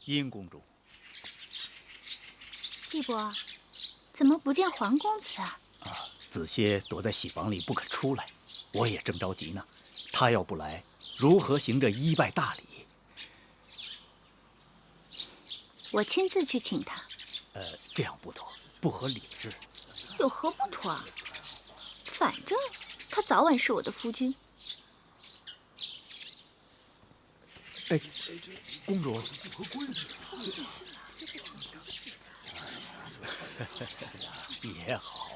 殷公主。季伯，怎么不见皇公子啊？子歇躲在喜房里不肯出来，我也正着急呢。他要不来，如何行这一拜大礼？我亲自去请他。这样不妥，不合礼制。有何不妥啊？反正他早晚是我的夫君。哎，公主，也好。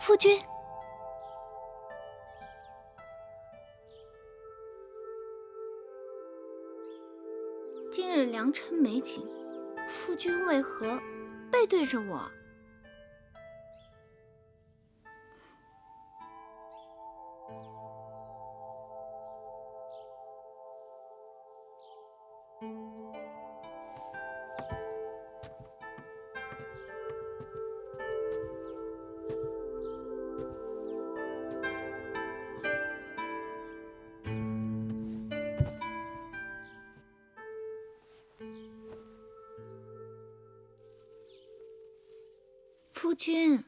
夫君，今日良辰美景，夫君为何背对着我？夫君，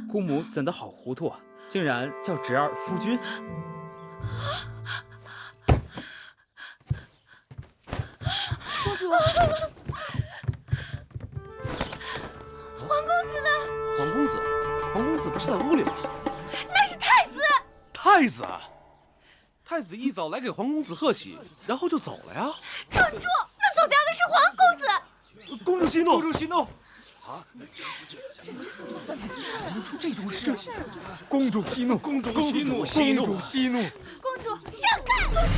姑母怎的好糊涂啊！竟然叫侄儿夫君。公主，皇公子呢？皇公子，皇公子不是在屋里吗？那是太子。太子，太子一早来给皇公子贺喜，然后就走了呀。蠢猪，那走掉的是皇公子。公主息怒，公主息怒。啊！怎么能出这种事？公主息怒，公主息怒，公主息怒。公主闪开！公主，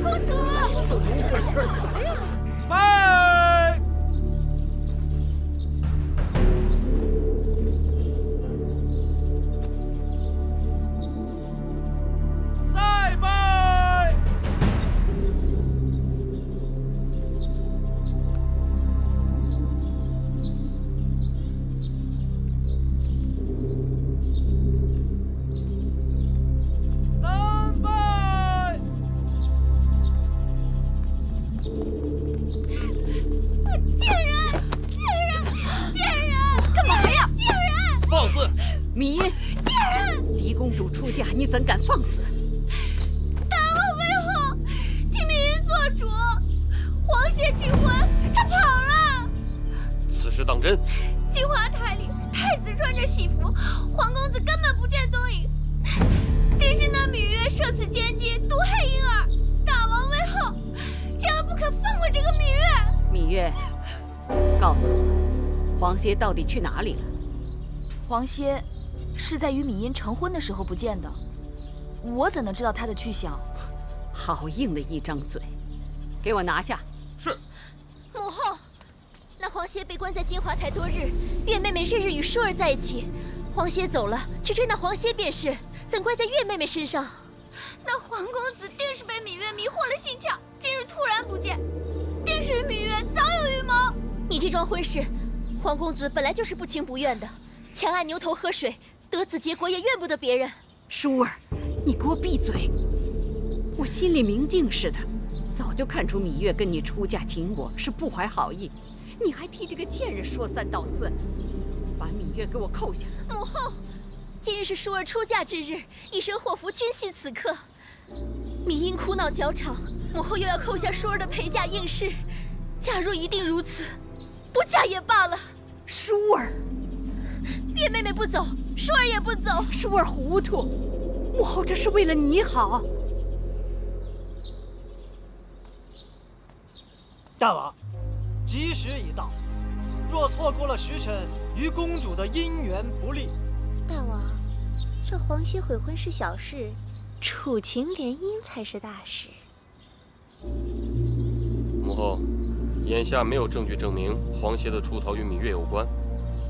公主，怎么回事？拜！再拜！三拜！贱人！干嘛呀？贱人！放肆！芈音，贱人！嫡公主出嫁，你怎敢放肆？大王为后，替芈音做主。皇协拒婚，他跑了。此事当真？金华台里，太子穿着喜服，皇公子根本不见踪影。定是那芈月设此奸计，毒害婴儿。大王为后，千万不可放过这个芈月。芈月，告诉我，黄歇到底去哪里了？黄歇是在与芈音成婚的时候不见的，我怎能知道他的去向？好硬的一张嘴，给我拿下！是。母后，那黄歇被关在金华台多日，月妹妹日日与舒儿在一起。黄歇走了，去追那黄歇便是，怎怪在月妹妹身上？那皇公子定是被芈月迷惑了心窍，今日突然不见，定是与芈月早有预谋。你这桩婚事，皇公子本来就是不情不愿的，强按牛头喝水，得此结果也怨不得别人。舒儿，你给我闭嘴！我心里明镜似的，早就看出芈月跟你出嫁请我是不怀好意，你还替这个贱人说三道四，把芈月给我扣下！母后，今日是舒儿出嫁之日，一身祸福均系此刻。芈音哭闹较场，母后又要扣下舒儿的陪嫁应试。假若一定如此，不嫁也罢了。舒儿，月妹妹不走，舒儿也不走。舒儿糊涂，母后这是为了你好。大王，吉时已到，若错过了时辰，与公主的姻缘不利。大王，这黄歇悔婚是小事，楚秦联姻才是大事。母后，眼下没有证据证明黄歇的出逃与芈月有关。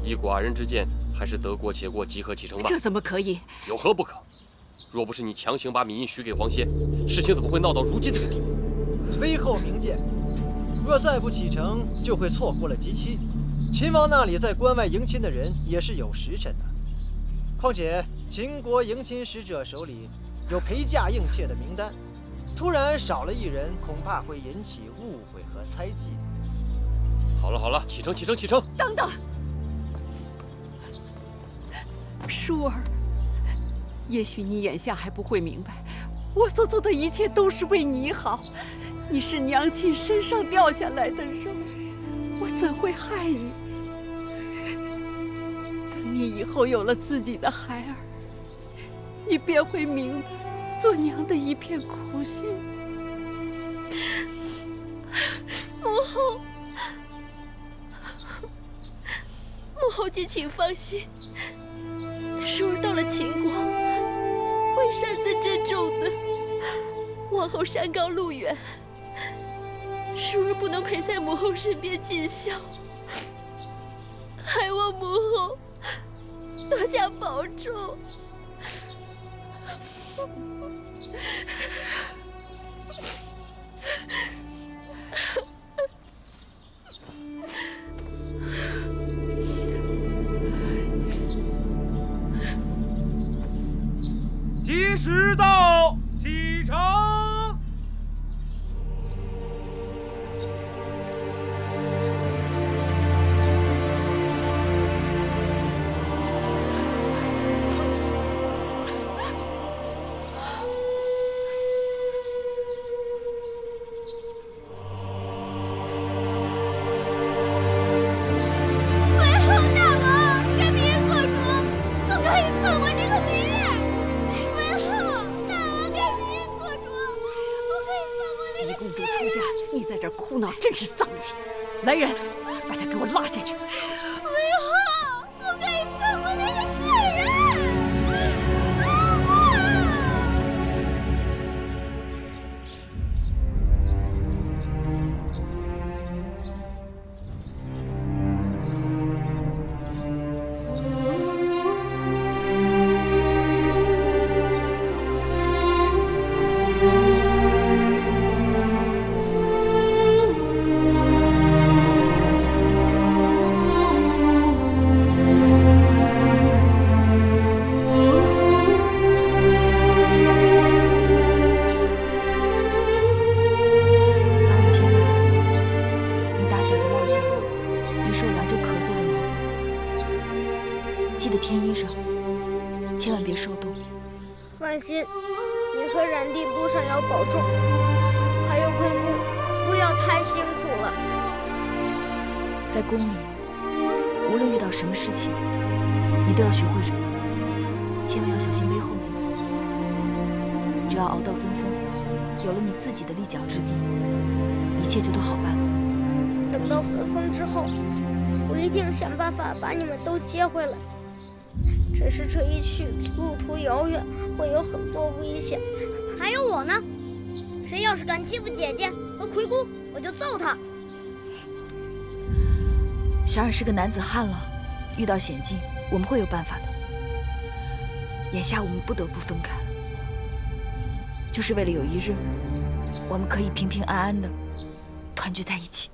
依寡人之见，还是得过且过，即刻启程吧。这怎么可以？有何不可？若不是你强行把芈印许给黄歇，事情怎么会闹到如今这个地步？微后明鉴，若再不启程，就会错过了吉期。秦王那里在关外迎亲的人也是有时辰的。况且秦国迎亲使者手里有陪嫁应妾的名单，突然少了一人，恐怕会引起误会和猜忌。好了好了，启程启程启程！等等，舒儿，也许你眼下还不会明白，我所做的一切都是为你好。你是娘亲身上掉下来的肉，我怎会害你？等你以后有了自己的孩儿，你便会明白做娘的一片苦心。母后，母后敬请放心，舒儿到了秦国，会擅自郑重的往后山高路远。舒儿不能陪在母后身边尽孝，还望母后多加保重。吉时到，启程。哭闹真是丧气！来人，把他给我拉下去！为何不可以放过那个贱人？记得添衣裳，千万别受冻。放心，你和冉帝路上要保重。还有贵姑，不要太辛苦了。在宫里，无论遇到什么事情，你都要学会忍，千万要小心背后那个。只要熬到分封，有了你自己的立脚之地，一切就都好办了。等到分封之后，我一定想办法把你们都接回来。只是这一去，路途遥远，会有很多危险。还有我呢，谁要是敢欺负姐姐和魁姑，我就揍他。小冉是个男子汉了，遇到险境，我们会有办法的。眼下我们不得不分开，就是为了有一日，我们可以平平安安的团聚在一起。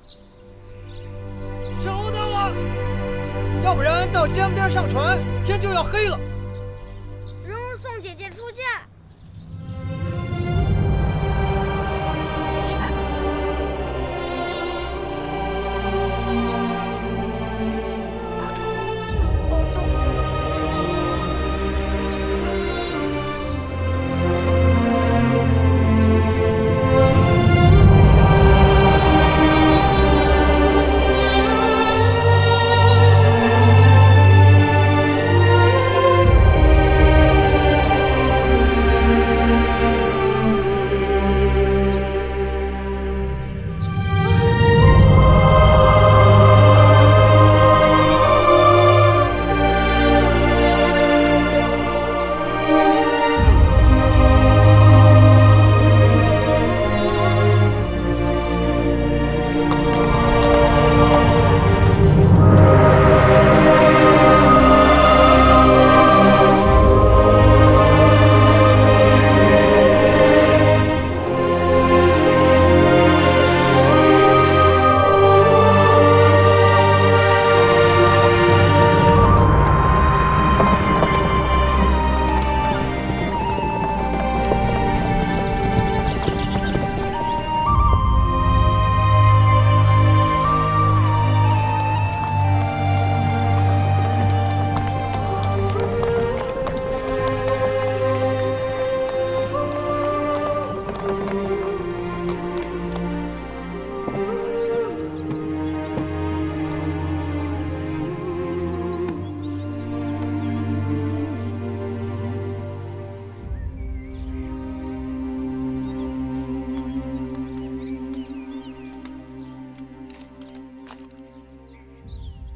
久等了，要不然到江边上船，天就要黑了。蓉蓉送姐姐出嫁。起来吧。保重。保重。走吧。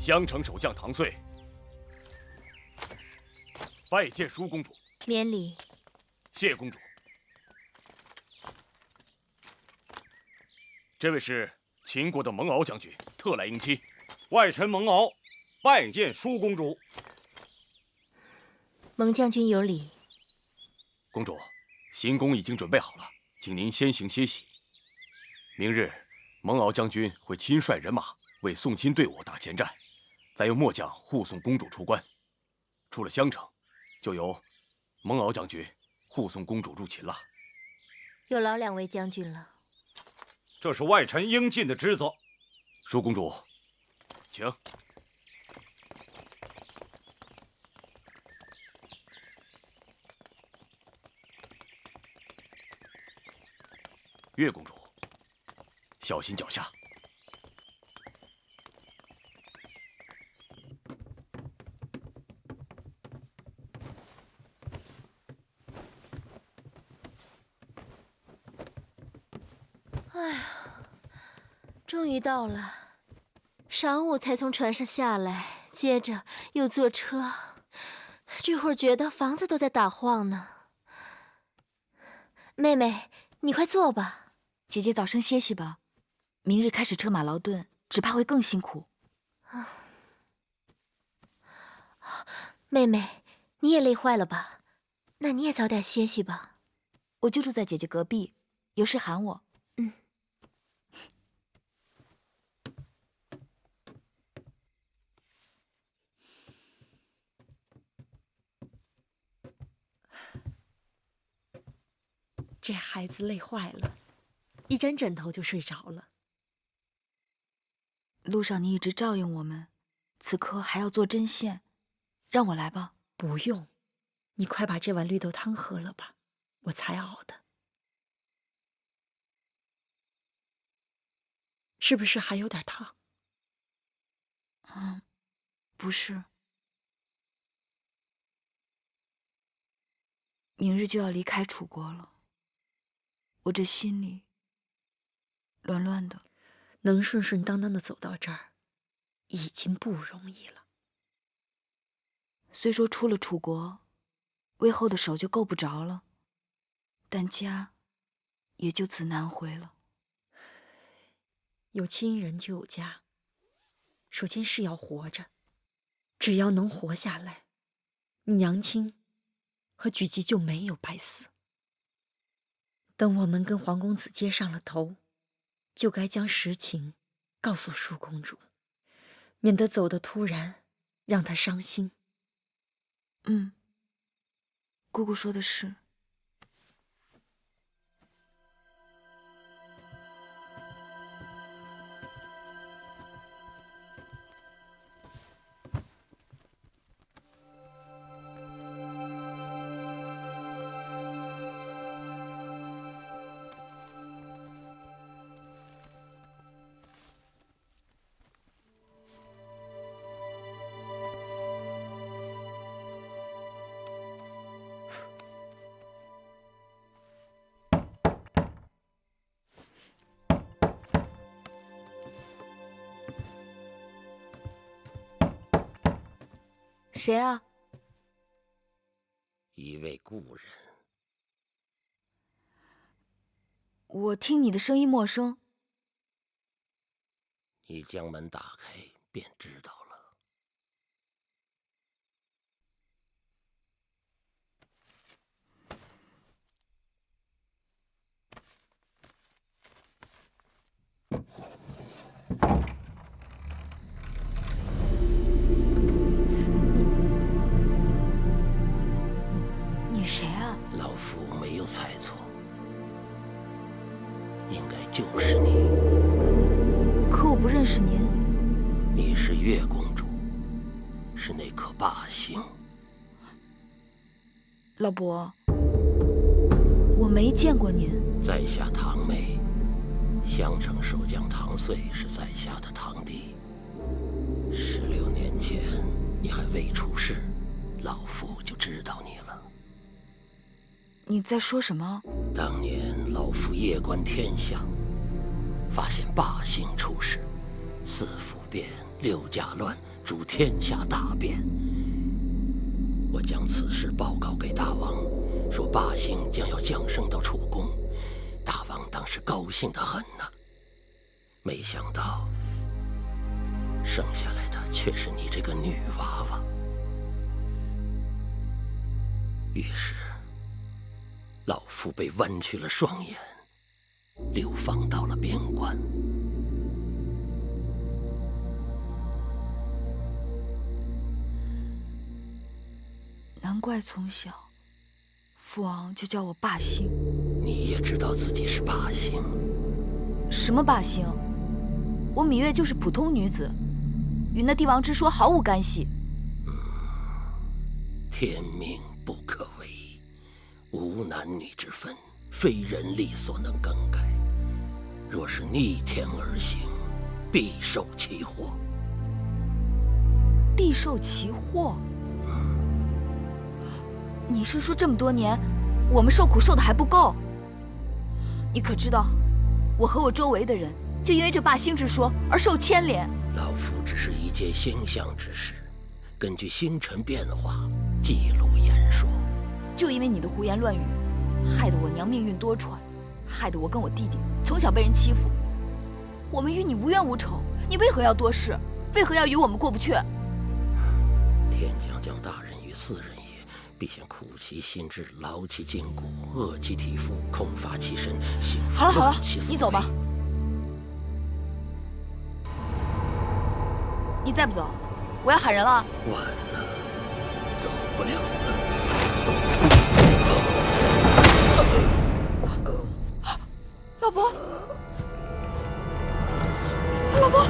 襄城守将唐遂拜见舒公主。免礼。谢公主。这位是秦国的蒙敖将军，特来迎亲。外臣蒙敖拜见舒公主。蒙将军有礼。公主，行宫已经准备好了，请您先行歇息。明日，蒙敖将军会亲率人马为送亲队伍打前站，再由末将护送公主出关。出了襄城，就由蒙敖将军护送公主入秦了。有劳两位将军了。这是外臣应尽的职责。舒公主，请。岳公主，小心脚下。哎呀，终于到了。晌午才从船上下来，接着又坐车，这会儿觉得房子都在打晃呢。妹妹，你快坐吧。姐姐早生歇息吧，明日开始车马劳顿，只怕会更辛苦。妹妹，你也累坏了吧？那你也早点歇息吧。我就住在姐姐隔壁，有事喊我。这孩子累坏了，一沾枕头就睡着了。路上你一直照应我们，此刻还要做针线，让我来吧。不用，你快把这碗绿豆汤喝了吧，我才熬的。是不是还有点烫？不是。明日就要离开楚国了，我这心里乱乱的。能顺顺当当的走到这儿，已经不容易了。虽说出了楚国，魏后的手就够不着了，但家也就此难回了。有亲人就有家，首先是要活着，只要能活下来，你娘亲和举姬就没有白死。等我们跟黄公子接上了头，就该将实情告诉舒公主，免得走得突然，让她伤心。姑姑说的是。谁啊？一位故人。我听你的声音陌生。你将门打开，便知道了。你谁啊？老夫没有猜错，应该就是你。可我不认识您。你是月公主，是那颗霸星。老伯，我没见过您。在下堂妹，襄城守将唐遂是在下的堂弟。16年前你还未出世，老夫就知道你了。你在说什么？当年老夫夜观天象，发现霸星出世，4府变，6家乱，主天下大变。我将此事报告给大王，说霸星将要降生到楚宫。大王当时高兴得很呢，没想到生下来的却是你这个女娃娃。于是，老夫被剜去了双眼，流放到了边关。难怪从小父王就叫我霸星。你也知道自己是霸星？什么霸星？我芈月就是普通女子，与那帝王之说毫无干系。天命不可违，无男女之分，非人力所能更改。若是逆天而行，必受其祸。必受其祸？你是说这么多年，我们受苦受的还不够？你可知道，我和我周围的人就因为这霸星之说而受牵连。老夫只是一介星象之士，根据星辰变化记录言说。就因为你的胡言乱语，害得我娘命运多舛，害得我跟我弟弟从小被人欺负。我们与你无冤无仇，你为何要多事？为何要与我们过不去？天将降大任于斯人也，必先苦其心志，劳其筋骨，饿其体肤，空乏其身，幸福好了好了，其所你走吧。你再不走，我要喊人了。晚了，走不了了。老伯，老伯。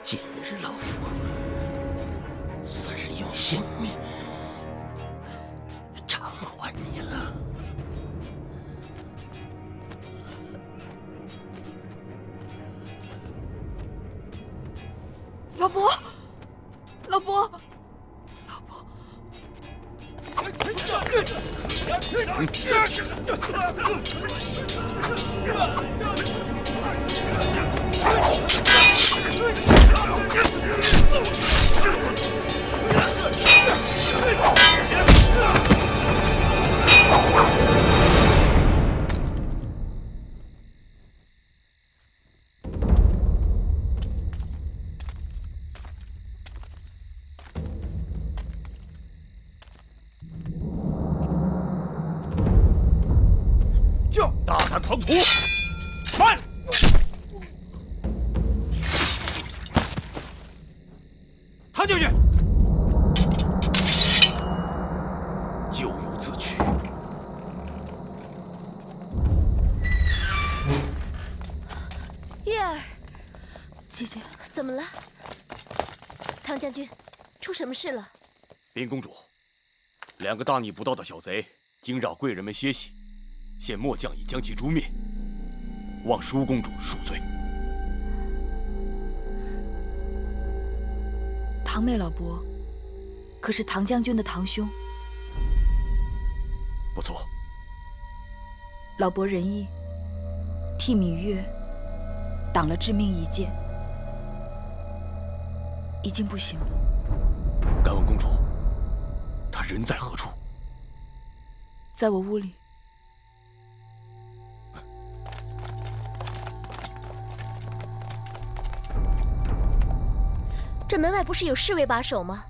今日老夫算是用性命偿还你了。老伯，老伯，老伯。大胆狂徒，慢！踏进去，咎由自取。月儿，姐姐，怎么了？唐将军，出什么事了？林公主，两个大逆不道的小贼惊扰贵人们歇息。现末将已将其诛灭，望舒公主恕罪。堂妹老伯，可是唐将军的堂兄？不错。老伯仁义，替芈月挡了致命一剑，已经不行了。敢问公主，他人在何处？在我屋里。这门外不是有侍卫把守吗？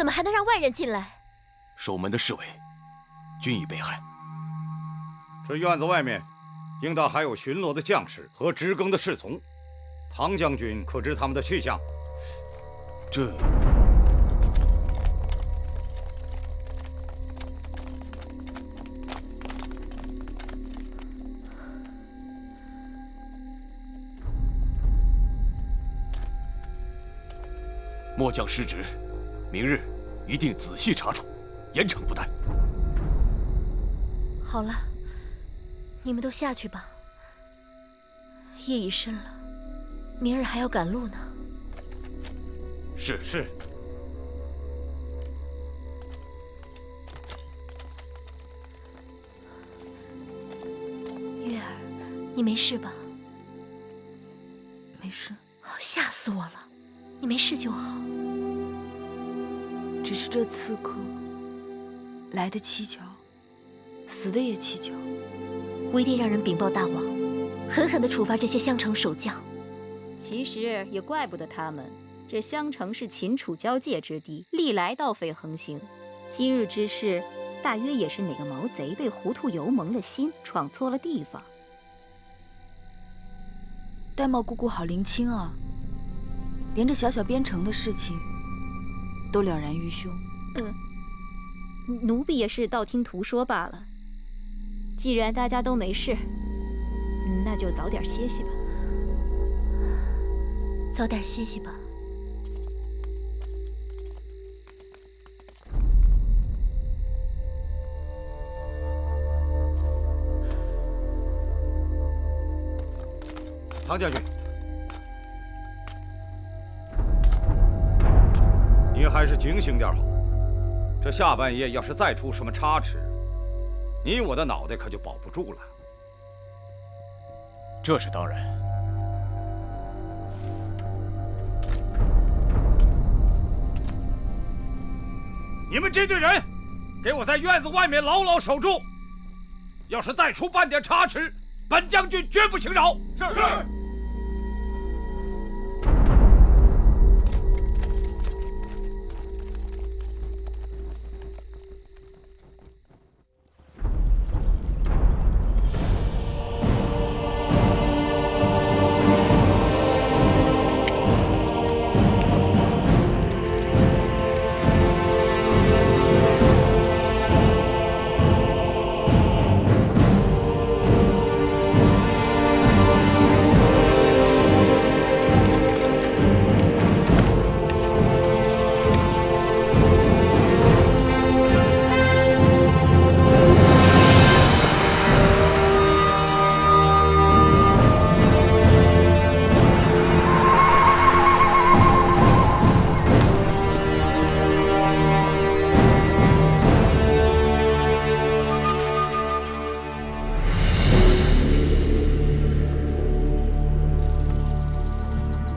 怎么还能让外人进来？守门的侍卫均已被害。这院子外面应当还有巡逻的将士和值更的侍从，唐将军可知他们的去向？这……末将失职，明日一定仔细查处，严惩不贷。好了，你们都下去吧。夜已深了，明日还要赶路呢。是。月儿，你没事吧？没事。吓死我了！你没事就好。只是这刺客来得蹊跷，死的也蹊跷。我一定让人禀报大王，狠狠地处罚这些襄城守将。其实也怪不得他们，这襄城是秦楚交界之地，历来盗匪横行。今日之事，大约也是哪个毛贼被糊涂油蒙了心，闯错了地方。玳瑁姑姑好灵清啊，连这小小边城的事情都了然于胸。奴婢也是道听途说罢了。既然大家都没事，那就早点歇息吧。早点歇息吧。唐将军，你还是警醒点好。这下半夜要是再出什么差池，你我的脑袋可就保不住了。这是当然。你们这队人，给我在院子外面牢牢守住。要是再出半点差池，本将军绝不轻饶。是。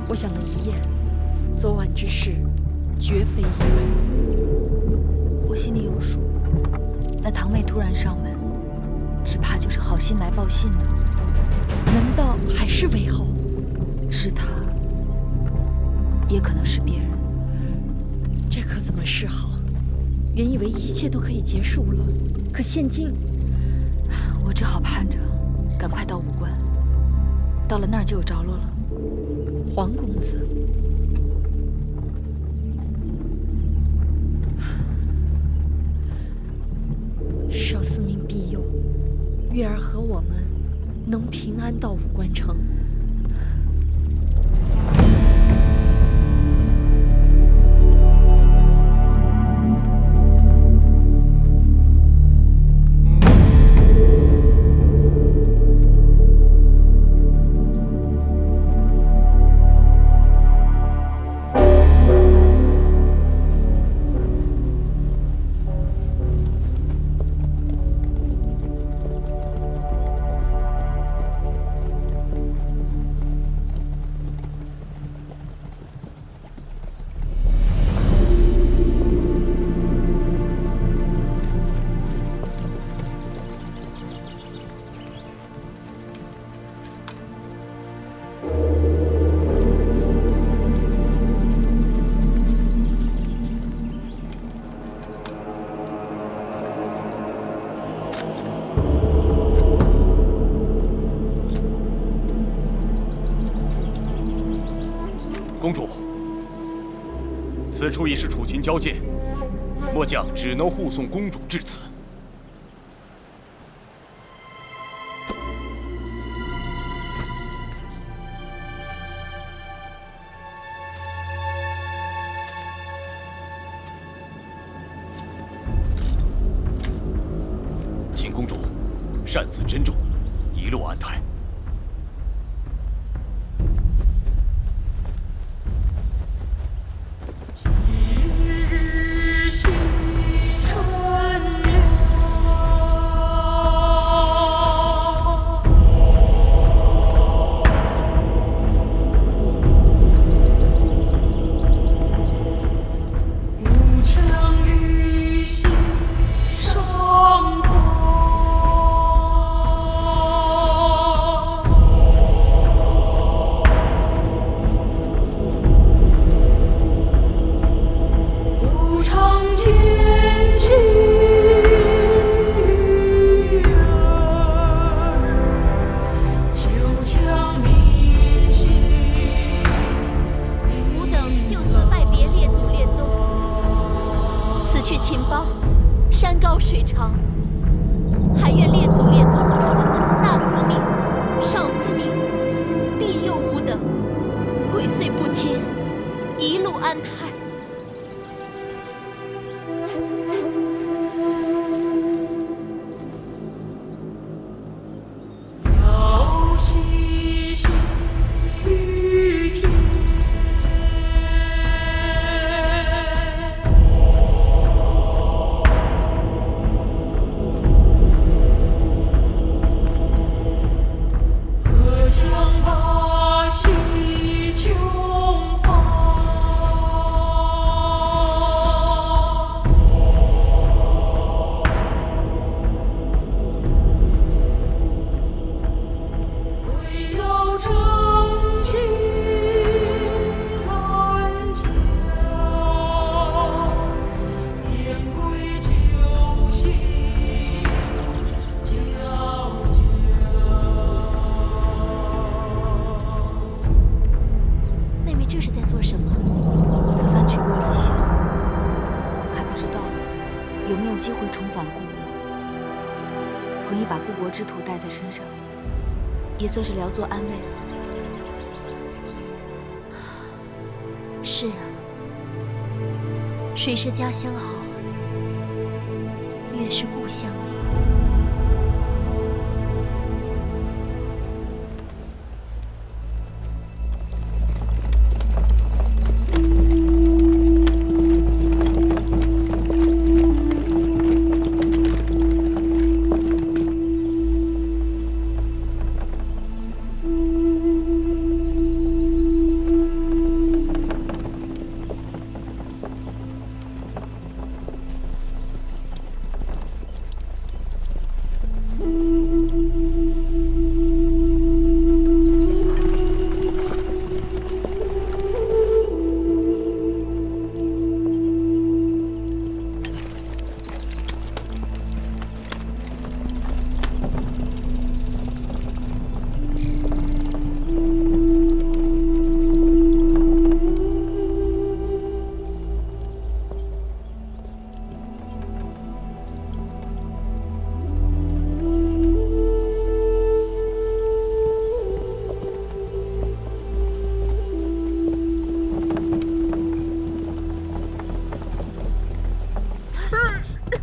我想了一夜，昨晚之事绝非意外。我心里有数，那堂妹突然上门，只怕就是好心来报信呢。难道还是韦后？是他，也可能是别人。这可怎么是好？原以为一切都可以结束了，可现今，我只好盼着赶快到武关，到了那儿就有着落了。黄公子，少司命庇佑，月儿和我们能平安到武关城。公主，此处已是楚秦交界，末将只能护送公主至此。请公主擅自珍重，一路安泰。 也算是聊作安慰。是啊，水是家乡好，月是故乡美。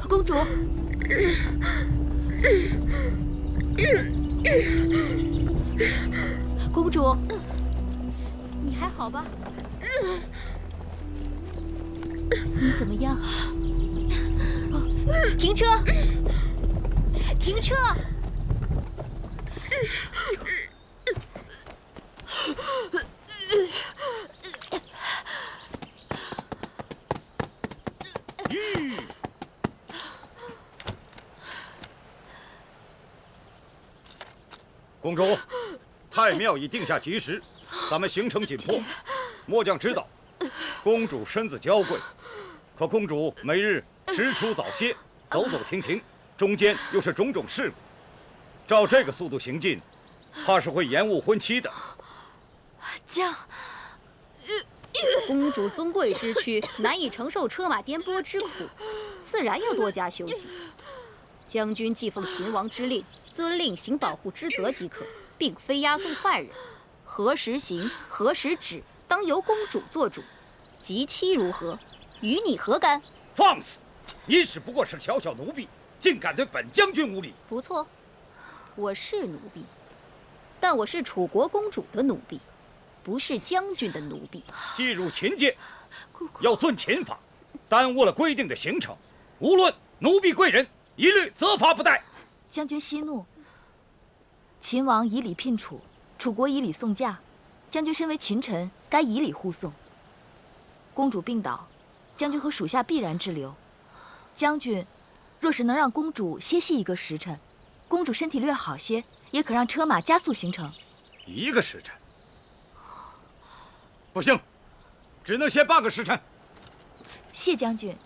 公主，公主，你还好吧？你怎么样？停车！停车！公主，太庙已定下吉时，咱们行程紧迫。末将知道，公主身子娇贵，可公主每日迟出早歇，走走停停，中间又是种种事故，照这个速度行进，怕是会延误婚期的。将，公主尊贵之躯，难以承受车马颠簸之苦，自然要多加休息。将军既奉秦王之令，遵令行保护之责即可，并非押送犯人。何时行，何时止，当由公主做主。及期如何，与你何干？放肆！你只不过是小小奴婢，竟敢对本将军无礼！不错，我是奴婢，但我是楚国公主的奴婢，不是将军的奴婢。既入秦界，要遵秦法，耽误了规定的行程，无论奴婢贵人，一律责罚不贷。将军息怒。秦王以礼聘楚，楚国以礼送驾，将军身为秦臣，该以礼护送。公主病倒，将军和属下必然滞留。将军若是能让公主歇息1个时辰，公主身体略好些，也可让车马加速行程。1个时辰？不行，只能歇8个时辰。谢将军。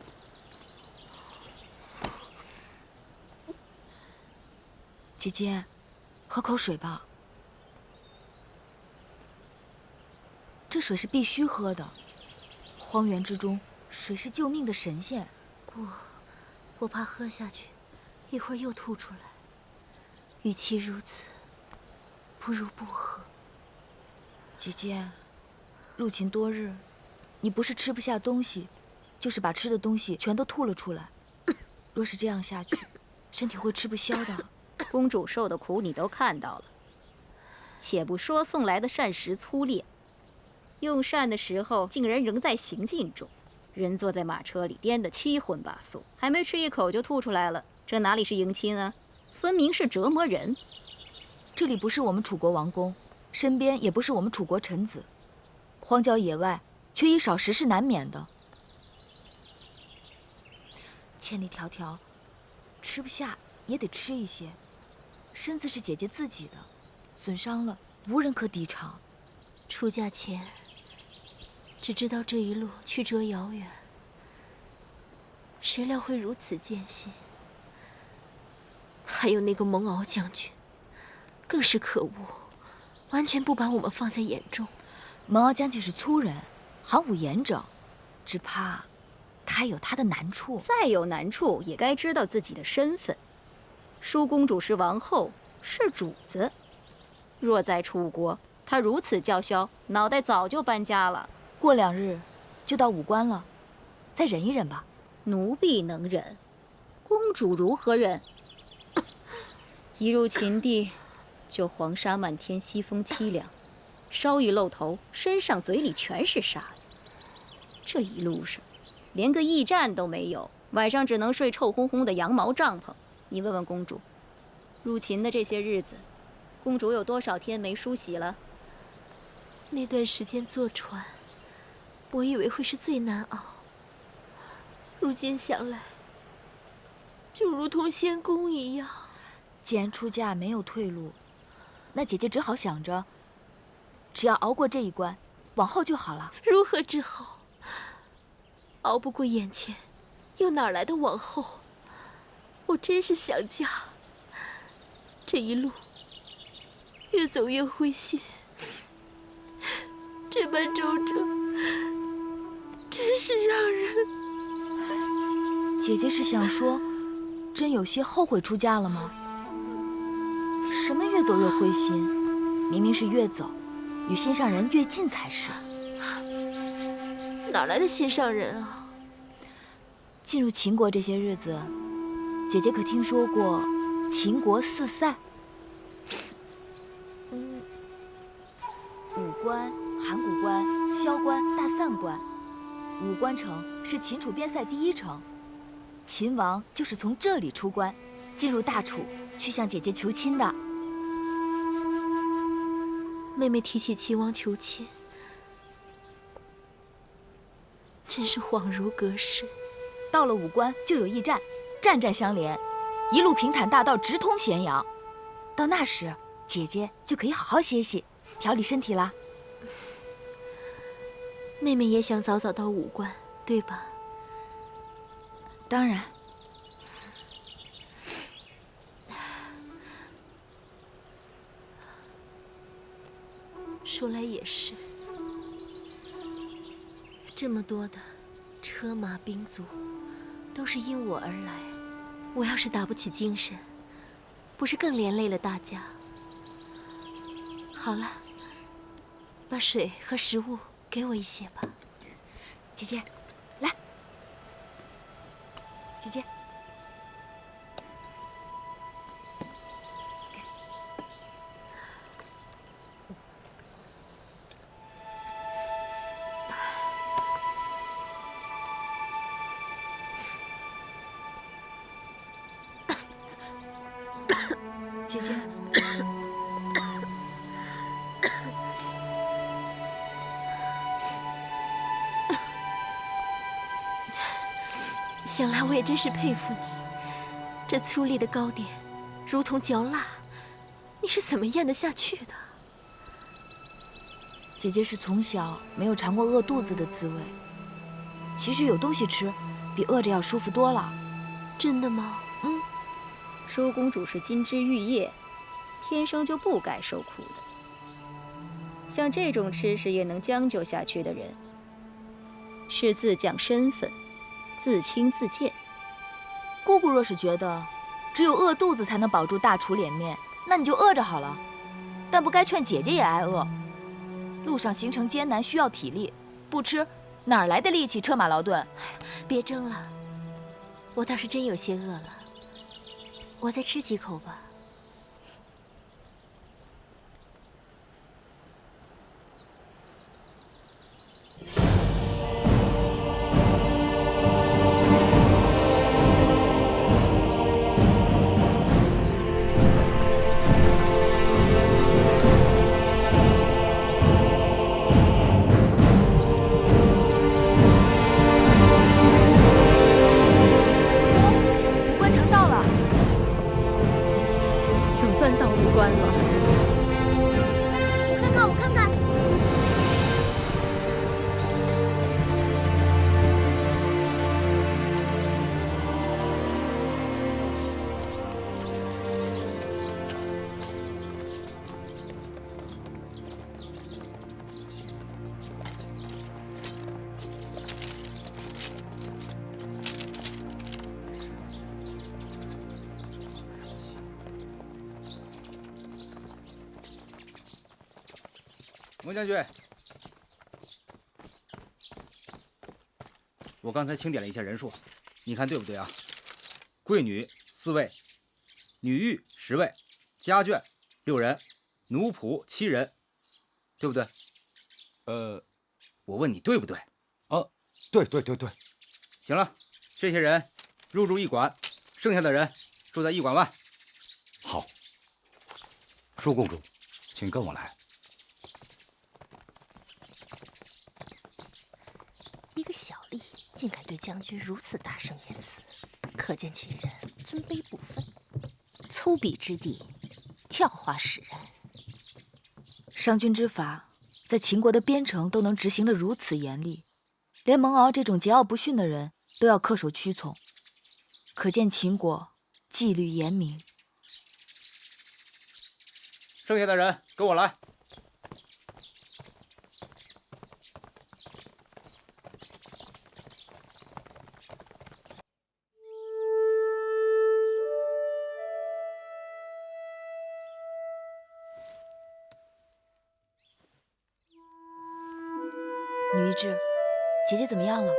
姐姐，喝口水吧。这水是必须喝的。荒原之中，水是救命的神仙。不，我怕喝下去，一会儿又吐出来。与其如此，不如不喝。姐姐，入秦多日，你不是吃不下东西，就是把吃的东西全都吐了出来。若是这样下去，身体会吃不消的。公主受的苦你都看到了，且不说送来的膳食粗劣，用膳的时候竟然仍在行进中，人坐在马车里颠得七荤八素，还没吃一口就吐出来了，这哪里是迎亲啊，分明是折磨人。这里不是我们楚国王宫，身边也不是我们楚国臣子，荒郊野外，缺衣少食是难免的。千里迢迢，吃不下也得吃一些。身子是姐姐自己的，损伤了无人可抵偿。出嫁前，只知道这一路曲折遥远，谁料会如此艰辛。还有那个蒙敖将军，更是可恶，完全不把我们放在眼中。蒙敖将军是粗人，行武严整，只怕他有他的难处。再有难处，也该知道自己的身份。舒公主是王后，是主子。若在楚国，她如此叫嚣，脑袋早就搬家了。过2日就到武关了，再忍一忍吧。奴婢能忍，公主如何忍？一入秦地，就黄沙漫天，西风凄凉，稍一露头，身上嘴里全是沙子。这一路上，连个驿站都没有，晚上只能睡臭烘烘的羊毛帐篷。你问问公主，入秦的这些日子，公主有多少天没梳洗了？那段时间坐船，我以为会是最难熬，如今想来，就如同仙宫一样。既然出嫁没有退路，那姐姐只好想着，只要熬过这一关，往后就好了。如何之后？熬不过眼前，又哪来的往后？我真是想家。这一路，越走越灰心，这般周折，真是让人……姐姐是想说，真有些后悔出嫁了吗？什么越走越灰心？明明是越走，与心上人越近才是。哪来的心上人啊？进入秦国这些日子，姐姐可听说过秦国4赛？武关、函谷关、萧关、大散关。武关城是秦楚边塞第1城，秦王就是从这里出关，进入大楚，去向姐姐求亲的。妹妹提起秦王求亲，真是恍如隔世。到了武关就有驿站，站站相连，一路平坦大道直通咸阳。到那时，姐姐就可以好好歇息，调理身体啦。妹妹也想早早到武关，对吧？当然。说来也是，这么多的车马兵卒，都是因我而来。我要是打不起精神，不是更连累了大家？好了，把水和食物给我一些吧。姐姐，来，姐姐。姐姐，想来我也真是佩服你，这粗粝的糕点，如同嚼蜡，你是怎么咽得下去的？姐姐是从小没有尝过饿肚子的滋味。其实有东西吃，比饿着要舒服多了。真的吗？嗯。舒公主是金枝玉叶，天生就不该受苦的。像这种吃食也能将就下去的人，是自降身份，自轻自贱。姑姑若是觉得只有饿肚子才能保住大厨脸面，那你就饿着好了。但不该劝姐姐也挨饿。路上行程艰难，需要体力，不吃哪儿来的力气车马劳顿？别争了，我倒是真有些饿了。我再吃几口吧。蒙将军，我刚才清点了一下人数，你看对不对啊？贵女4位，女御10位，家眷6人，奴仆7人，对不对？我问你对不对？对。行了，这些人入住驿馆，剩下的人住在驿馆外。好，舒公主，请跟我来。一个小吏竟敢对将军如此大声言辞，可见其人尊卑不分，粗鄙之地，教化使人。商君之法，在秦国的边城都能执行得如此严厉，连蒙敖这种桀骜不驯的人都要恪守屈从，可见秦国纪律严明。剩下的人跟我来。女一志，姐姐怎么样了？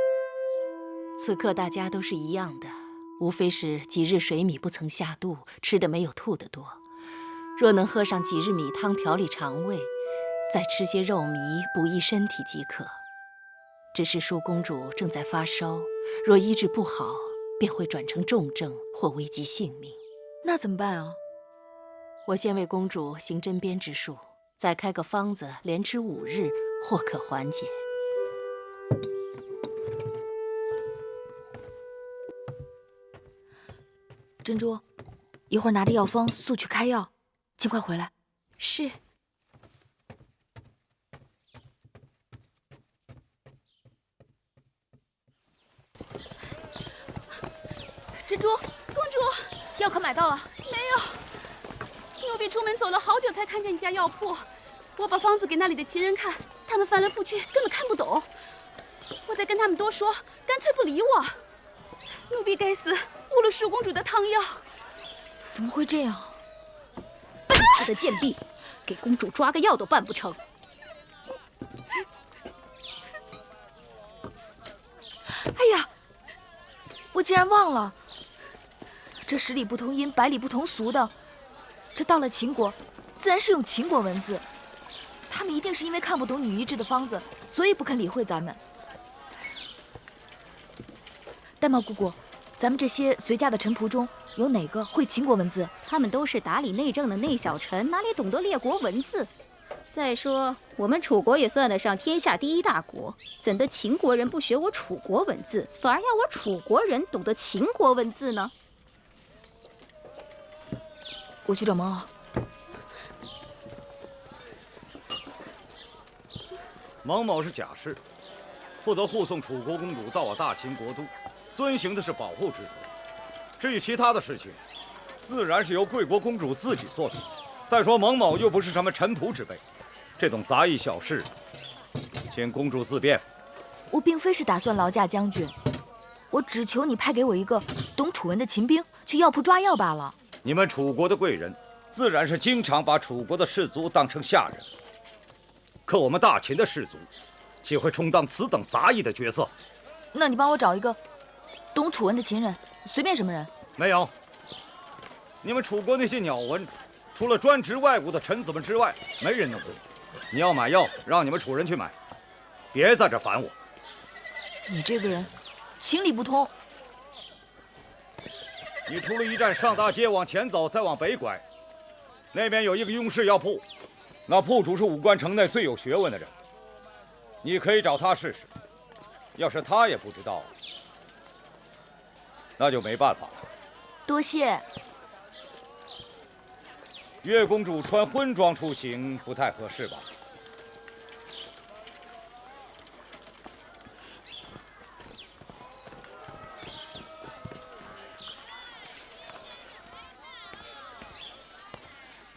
此刻大家都是一样的，无非是几日水米不曾下肚，吃的没有吐的多。若能喝上几日米汤调理肠胃，再吃些肉糜补益身体即可。只是舒公主正在发烧，若医治不好，便会转成重症或危及性命。那怎么办啊？我先为公主行针砭之术，再开个方子，连吃5日，或可缓解。珍珠，一会儿拿着药方速去开药，尽快回来。是。珍珠，公主，药可买到了？没有，奴婢出门走了好久才看见一家药铺。我把方子给那里的旗人看，他们翻来覆去，根本看不懂。我再跟他们多说，干脆不理我。奴婢该死，误了淑公主的汤药。怎么会这样？笨死的贱婢，给公主抓个药都办不成。哎呀，我竟然忘了，这十里不同音，百里不同俗的，这到了秦国，自然是用秦国文字。他们一定是因为看不懂女医治的方子，所以不肯理会咱们。玳瑁姑姑，咱们这些随驾的臣仆中，有哪个会秦国文字？他们都是打理内政的内小臣，哪里懂得列国文字？再说，我们楚国也算得上天下第一大国，怎的秦国人不学我楚国文字，反而要我楚国人懂得秦国文字呢？我去找蒙骜。蒙某是甲士，负责护送楚国公主到我大秦国都，遵行的是保护之责。至于其他的事情，自然是由贵国公主自己做主。再说蒙某又不是什么臣仆之辈，这种杂役小事，请公主自便。我并非是打算劳驾将军，我只求你派给我一个懂楚文的秦兵，去药铺抓药罢了。你们楚国的贵人，自然是经常把楚国的士卒当成下人。可我们大秦的士卒，岂会充当此等杂役的角色？那你帮我找一个懂楚文的秦人，随便什么人。没有。你们楚国那些鸟文，除了专职外务的臣子们之外，没人能懂。你要买药，让你们楚人去买，别在这烦我。你这个人，情理不通。你出了驿站，上大街，往前走，再往北拐，那边有一个雍氏药铺。那铺主是武关城内最有学问的人，你可以找他试试。要是他也不知道，那就没办法了。多谢。月公主穿婚装出行不太合适吧？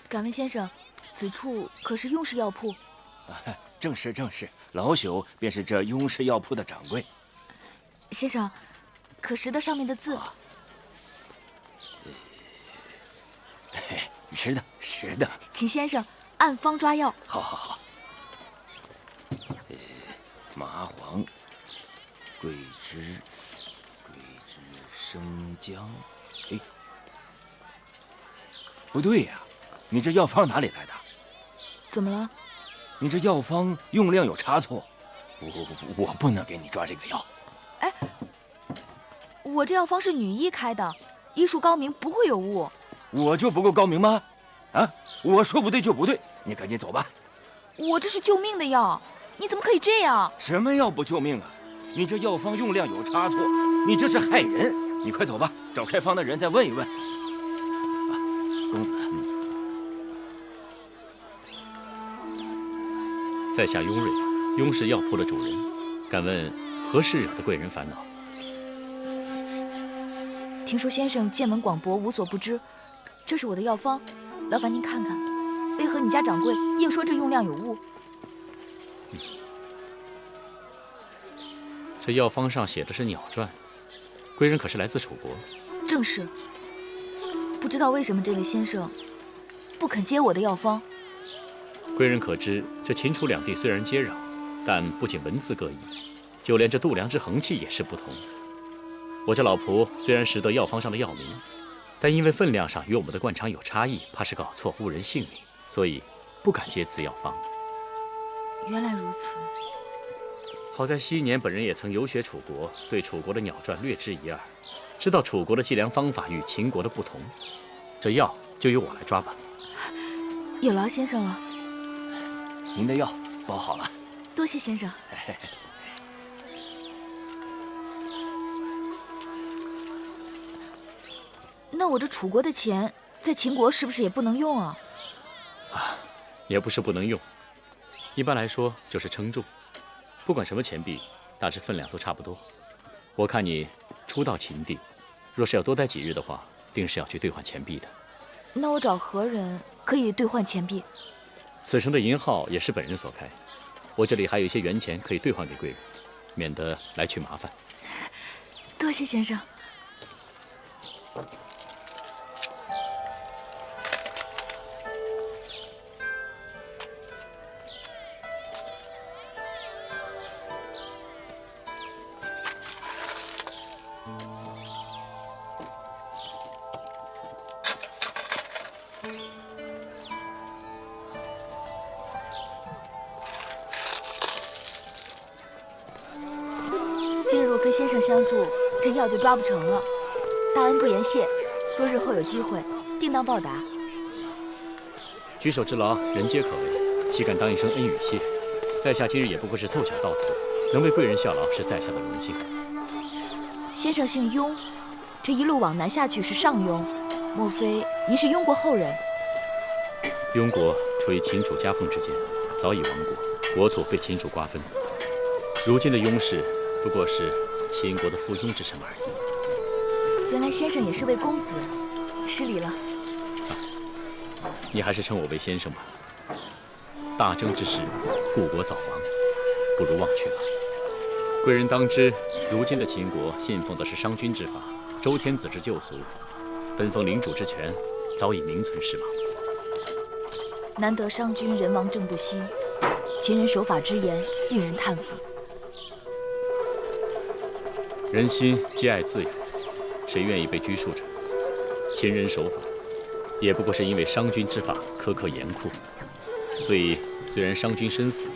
敢问先生，此处可是雍氏药铺？正是正是，老朽便是这雍氏药铺的掌柜。先生，可识得上面的字？识得识得。请先生按方抓药。好好好。麻黄、桂枝、生姜。哎，不对呀，你这药方哪里来的？怎么了？你这药方用量有差错，我不能给你抓这个药。哎，我这药方是女医开的，医术高明，不会有误。我就不够高明吗？啊，我说不对就不对，你赶紧走吧。我这是救命的药，你怎么可以这样？什么药不救命啊？你这药方用量有差错，你这是害人。你快走吧，找开方的人再问一问。啊，公子。在下雍瑞，雍氏药铺的主人，敢问何事惹得贵人烦恼？听说先生见闻广博，无所不知，这是我的药方，劳烦您看看，为何你家掌柜硬说这用量有误？这药方上写的是鸟传，贵人可是来自楚国？正是。不知道为什么这位先生不肯接我的药方。贵人可知，这秦楚两地虽然接壤，但不仅文字各异，就连这度量之衡器也是不同。我这老仆虽然识得药方上的药名，但因为分量上与我们的惯常有差异，怕是搞错误人性命，所以不敢接此药方。原来如此。好在昔年本人也曾游学楚国，对楚国的鸟传略知一二，知道楚国的计量方法与秦国的不同。这药就由我来抓吧。有劳先生了。您的药包好了。多谢先生。那我这楚国的钱在秦国是不是也不能用啊？也不是不能用，一般来说就是称重。不管什么钱币，大致分量都差不多。我看你初到秦地，若是要多待几日的话，定是要去兑换钱币的。那我找何人可以兑换钱币？此城的银号也是本人所开，我这里还有一些元钱可以兑换给贵人。免得来去麻烦。多谢先生。今日若非先生相助，这药就抓不成了。大恩不言谢，若日后有机会，定当报答。举手之劳，人皆可为，岂敢当一声恩语谢？在下今日也不过是凑巧到此，能为贵人效劳，是在下的荣幸。先生姓雍，这一路往南下去是上庸，莫非您是庸国后人？庸国处于秦楚夹缝之间，早已亡国，国土被秦楚瓜分。如今的雍氏不过是秦国的附庸之臣而已。原来先生也是位公子，失礼了。你还是称我为先生吧。大征之时，故国早亡，不如忘却了。贵人当知，如今的秦国信奉的是商君之法，周天子之旧俗，分封领主之权早已名存实亡。难得商君人亡政不息，秦人守法之严，令人叹服。人心皆爱自由，谁愿意被拘束着？秦人守法，也不过是因为商君之法苛刻严酷，所以虽然商君身死，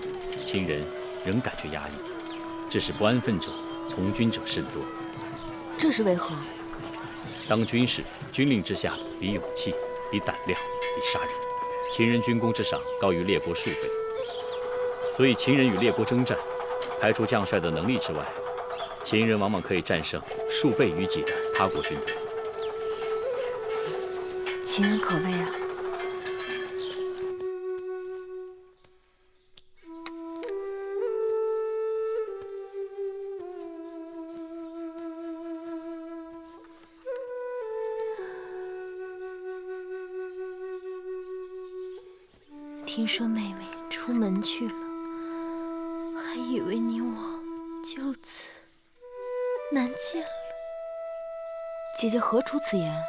秦人仍感觉压抑，致使不安分者、从军者甚多。这是为何？当军事，军令之下，比勇气，比胆量，比杀人。秦人军功之上高于列国数倍，所以秦人与列国征战，排除将帅的能力之外，秦人往往可以战胜数倍于己的他国军队。秦人可畏啊！听说妹妹出门去了，还以为你我就此难见了。姐姐何出此言？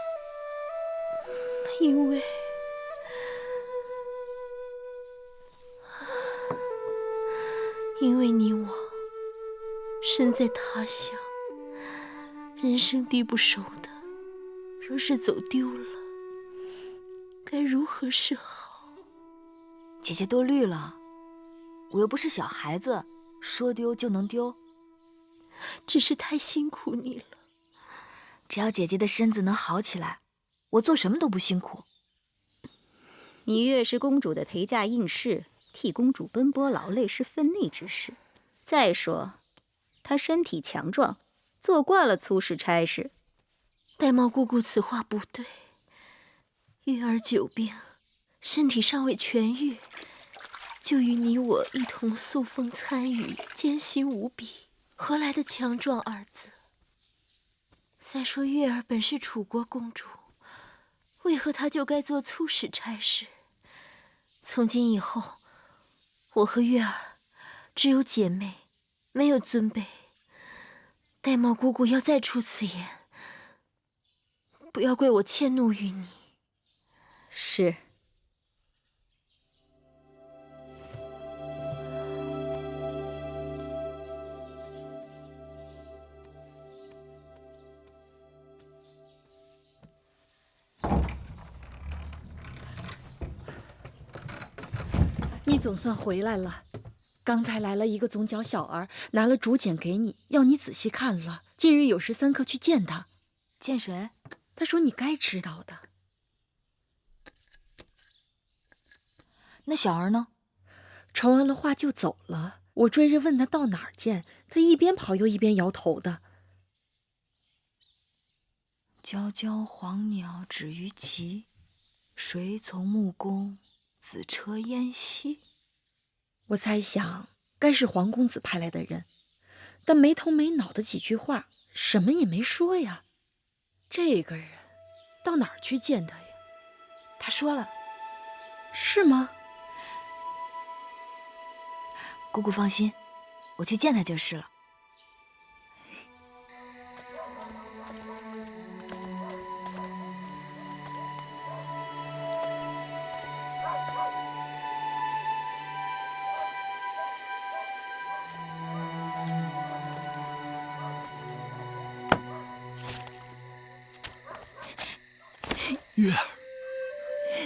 因为你我身在他乡，人生地不熟的，若是走丢了，该如何是好？姐姐多虑了，我又不是小孩子，说丢就能丢。只是太辛苦你了。只要姐姐的身子能好起来，我做什么都不辛苦。芈月是公主的陪嫁应试，替公主奔波劳累是分内之事。再说，她身体强壮，做惯了粗事差事。玳瑁姑姑此话不对，月儿久病，身体尚未痊愈，就与你我一同素风参与，艰辛无比，何来的强壮二字？再说月儿本是楚国公主，为何她就该做粗使差事？从今以后，我和月儿只有姐妹，没有尊卑。玳瑁姑姑要再出此言，不要怪我迁怒于你。是。你总算回来了。刚才来了一个总角小儿，拿了竹简给你，要你仔细看了。近日有时3刻去见他。见谁？他说你该知道的。那小儿呢？传完了话就走了。我追着问他到哪儿见，他一边跑又一边摇头的。皎皎黄鸟止于旗，谁从穆公子车燕西？我猜想该是黄公子派来的人，但没头没脑的几句话，什么也没说呀。这个人到哪儿去见他呀？他说了。是吗？姑姑放心，我去见他就是了。月儿，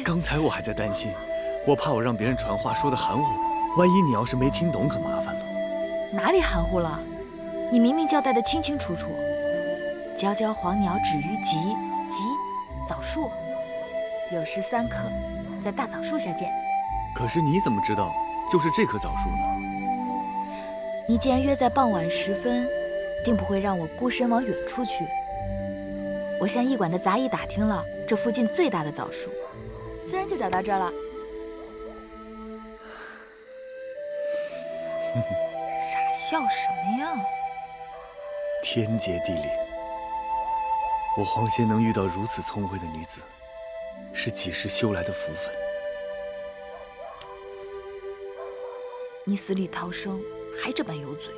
刚才我还在担心，我怕我让别人传话说的含糊，万一你要是没听懂，可麻烦了。哪里含糊了？你明明交代的清清楚楚。皎皎黄鸟止于极，极枣树，有时3棵，在大枣树下见。可是你怎么知道就是这棵枣树呢？你既然约在傍晚时分，定不会让我孤身往远处去。我向驿馆的杂役打听了，这附近最大的枣树，自然就找到这儿了。傻笑什么呀？天结地灵，我黄仙能遇到如此聪慧的女子，是几世修来的福分。你死里逃生，还这般有嘴。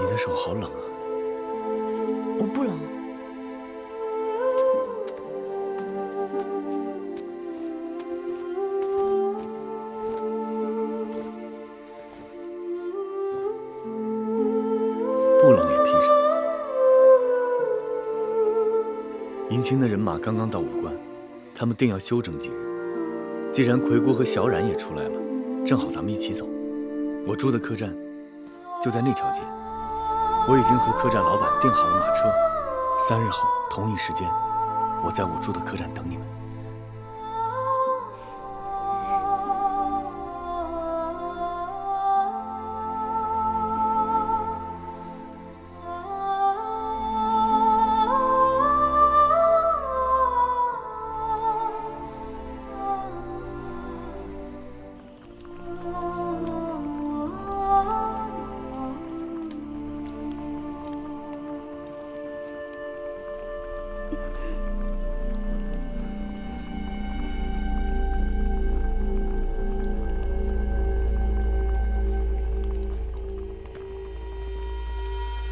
你的手好冷啊。我不冷。不冷也披上。迎亲的人马刚刚到武关，他们定要休整几日。既然奎国和小冉也出来了，正好咱们一起走。我住的客栈就在那条街，我已经和客栈老板订好了马车。3日后同一时间，我在我住的客栈等你们。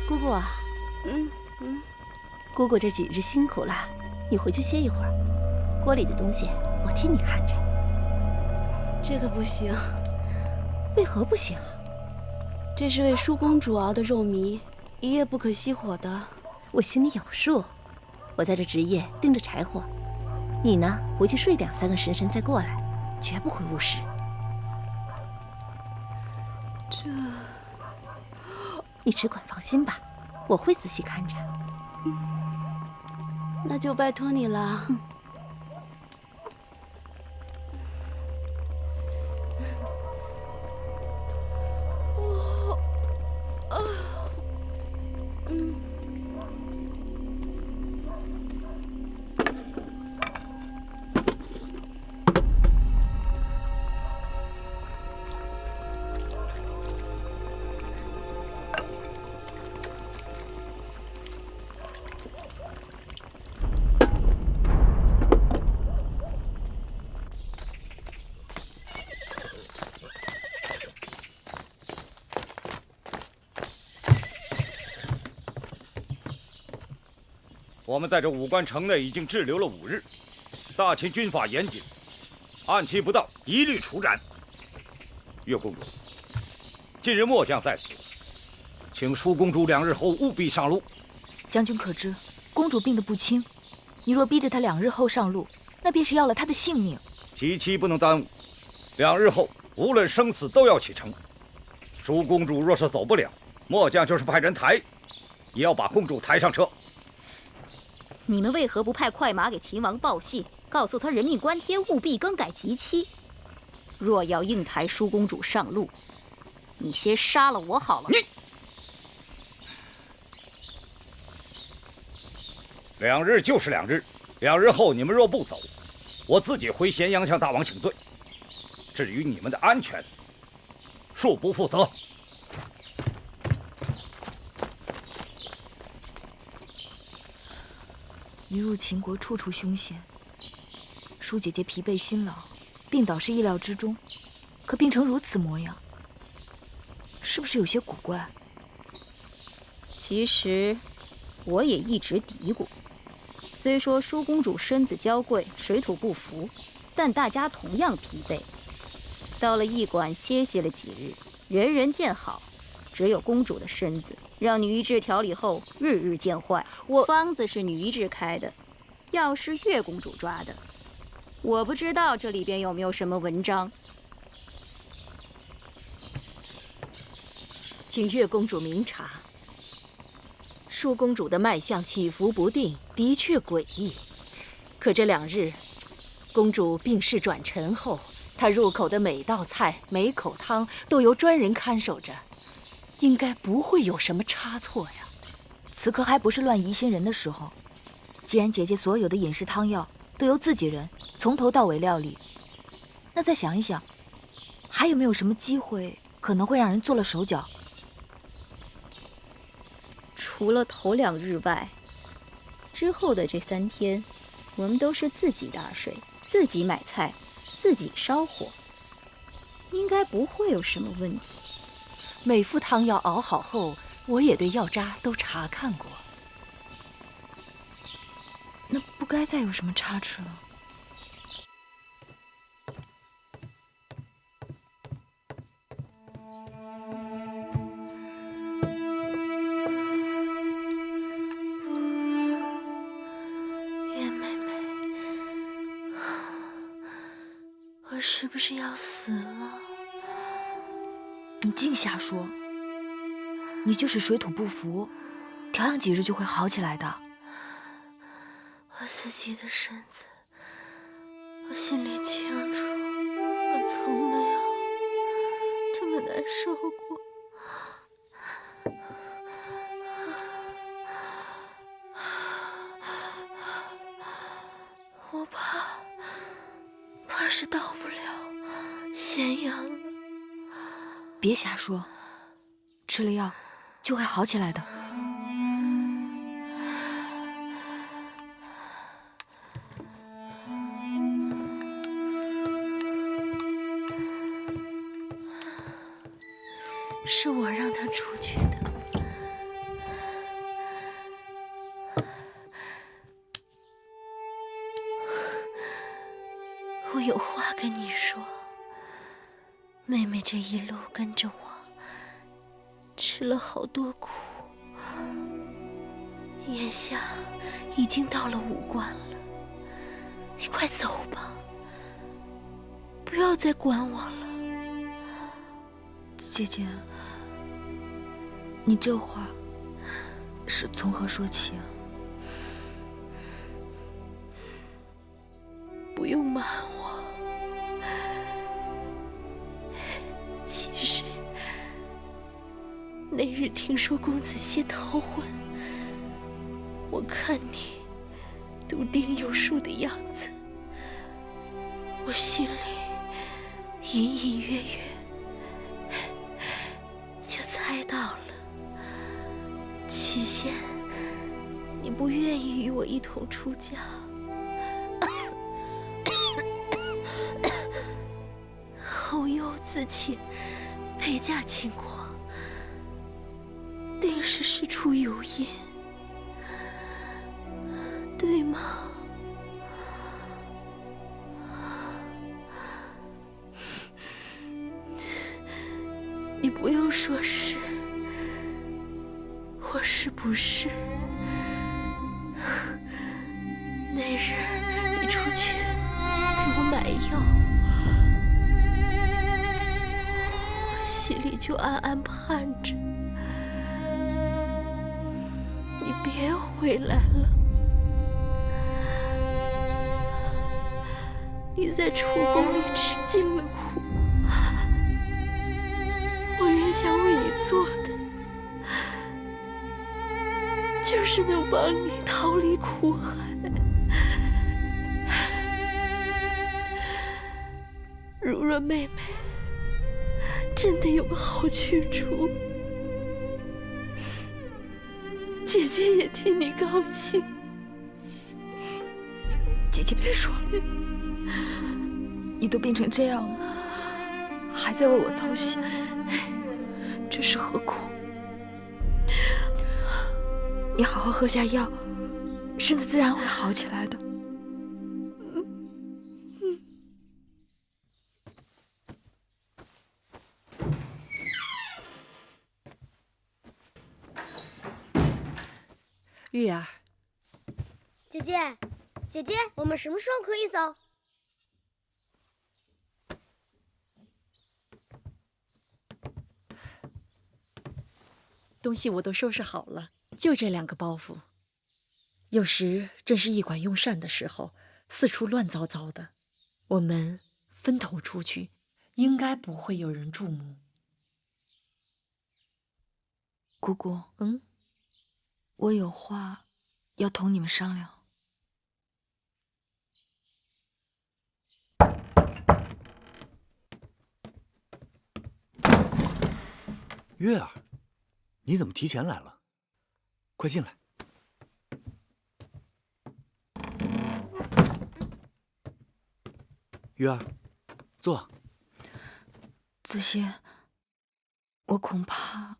姑姑，姑姑这几日辛苦了，你回去歇一会儿。锅里的东西我替你看着。这可不行。为何不行？这是为舒公主熬的肉糜，一夜不可熄火的。我心里有数，我在这值夜盯着柴火，你呢回去睡2、3个时辰再过来，绝不会误事。这，你只管放心吧，我会仔细看着。那就拜托你了。我们在这武关城内已经滞留了5日，大秦军法严谨，按期不到一律处斩。月公主，近日末将在此，请舒公主2日后务必上路。将军可知，公主病得不轻，你若逼着她2日后上路，那便是要了她的性命。吉期不能耽误，2日后无论生死都要启程。舒公主若是走不了，末将就是派人抬，也要把公主抬上车。你们为何不派快马给秦王报信，告诉他人命关天，务必更改吉期？若要硬抬舒公主上路，你先杀了我好了。你2日就是2日，2日后你们若不走，我自己回咸阳向大王请罪。至于你们的安全，恕不负责。一入秦国，处处凶险。舒姐姐疲惫辛劳，病倒是意料之中，可病成如此模样，是不是有些古怪？其实，我也一直嘀咕。虽说舒公主身子娇贵，水土不服，但大家同样疲惫。到了驿馆歇息了几日，人人见好，只有公主的身子，让女医治调理后日日见坏。方子是女医治开的，药是月公主抓的。我不知道这里边有没有什么文章。请月公主明察。舒公主的脉象起伏不定，的确诡异。可这2日，公主病势转沉后，她入口的每道菜、每口汤都由专人看守着，应该不会有什么差错呀。此刻还不是乱疑心人的时候。既然姐姐所有的饮食汤药都由自己人从头到尾料理，那再想一想，还有没有什么机会可能会让人做了手脚？除了头2日外，之后的这3天，我们都是自己打水，自己买菜，自己烧火，应该不会有什么问题。每副汤药熬好后，我也对药渣都查看过。那不该再有什么差池了。我是不是要死了？你净瞎说！你就是水土不服，调养几日就会好起来的。我自己的身子，我心里清楚，我从没有这么难受过。我怕是到不了咸阳了。别瞎说，吃了药就会好起来的。是我让他出去的。我有话跟你说，妹妹这一路跟着我，吃了好多苦，眼下已经到了5关了，你快走吧，不要再管我了。姐姐，你这话是从何说起啊？不用瞒我，其实那日听说公子谢逃婚，我看你笃定有数的样子，我心里隐隐约约就猜到了。起先你不愿意与我一同出嫁，后又自请陪嫁秦国，定是事出有因，对吗？你不用说是或是不是。那日你出去给我买药，我心里就暗暗盼着你别回来了。你在楚宫里吃尽了苦，我原想为你做的就是能帮你逃离苦海。如若妹妹真的有个好去处，姐姐也替你高兴。姐姐别说了，你都病成这样了，还在为我操心，这是何苦？你好好喝下药，身子自然会好起来的。姐，姐姐，我们什么时候可以走？东西我都收拾好了，就这2个包袱。有时正是一管用膳的时候，四处乱糟糟的，我们分头出去，应该不会有人注目。姑姑，我有话要同你们商量。月儿，你怎么提前来了？快进来。月儿，坐。子歇，我恐怕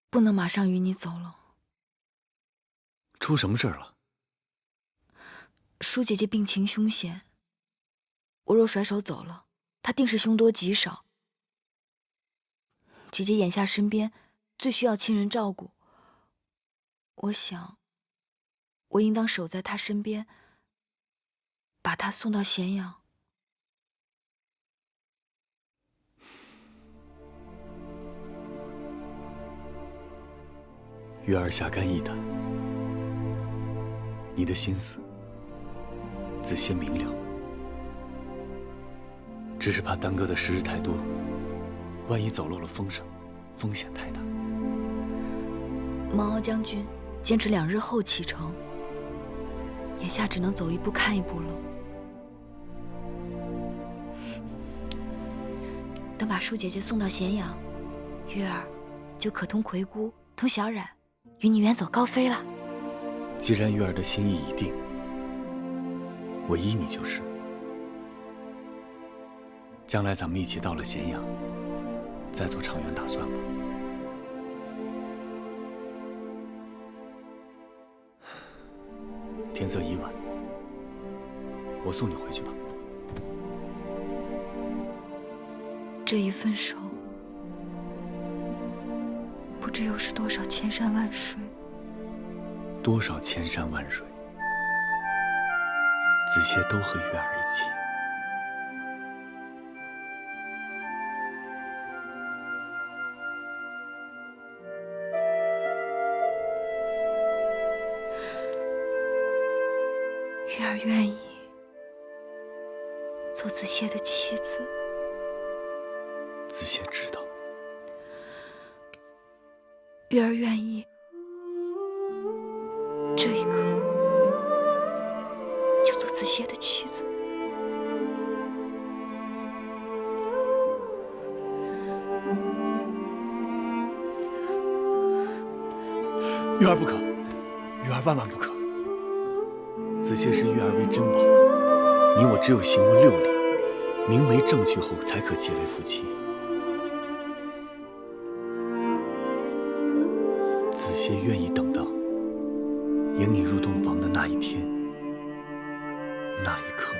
不能马上与你走了。出什么事儿了？舒姐姐病情凶险，我若甩手走了，她定是凶多吉少。姐姐眼下身边最需要亲人照顾，我想，我应当守在她身边，把她送到咸阳。月儿下肝易胆，你的心思，子歇明了，只是怕耽搁的时日太多，万一走漏了风声，风险太大。毛敖将军坚持2日后启程，眼下只能走一步看一步了。等把舒姐姐送到咸阳，月儿就可同葵姑、同小冉与你远走高飞了。既然月儿的心意已定，我依你就是。将来咱们一起到了咸阳，再做长远打算吧。天色已晚，我送你回去吧。这一分手，不知又是多少千山万水。多少千山万水，子歇都和月儿一起。月儿愿意做子歇的妻子。子歇知道。月儿愿意这一刻就做子歇的妻子。月儿不可，月儿万万不可。子歇视月儿为珍宝，你我只有行过6礼，明媒正娶后，才可结为夫妻。子歇愿意等到迎你入洞房的那一天，那一刻。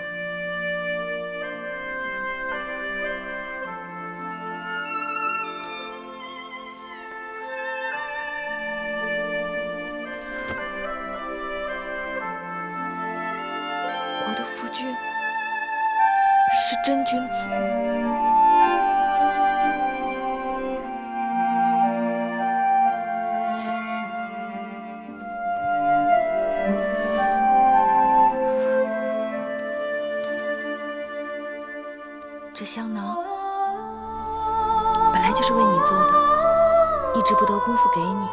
我的夫君是真君子。这香囊本来就是为你做的，一直不得功夫给你，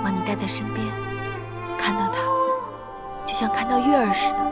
望你带在身边，看到它就像看到月儿似的。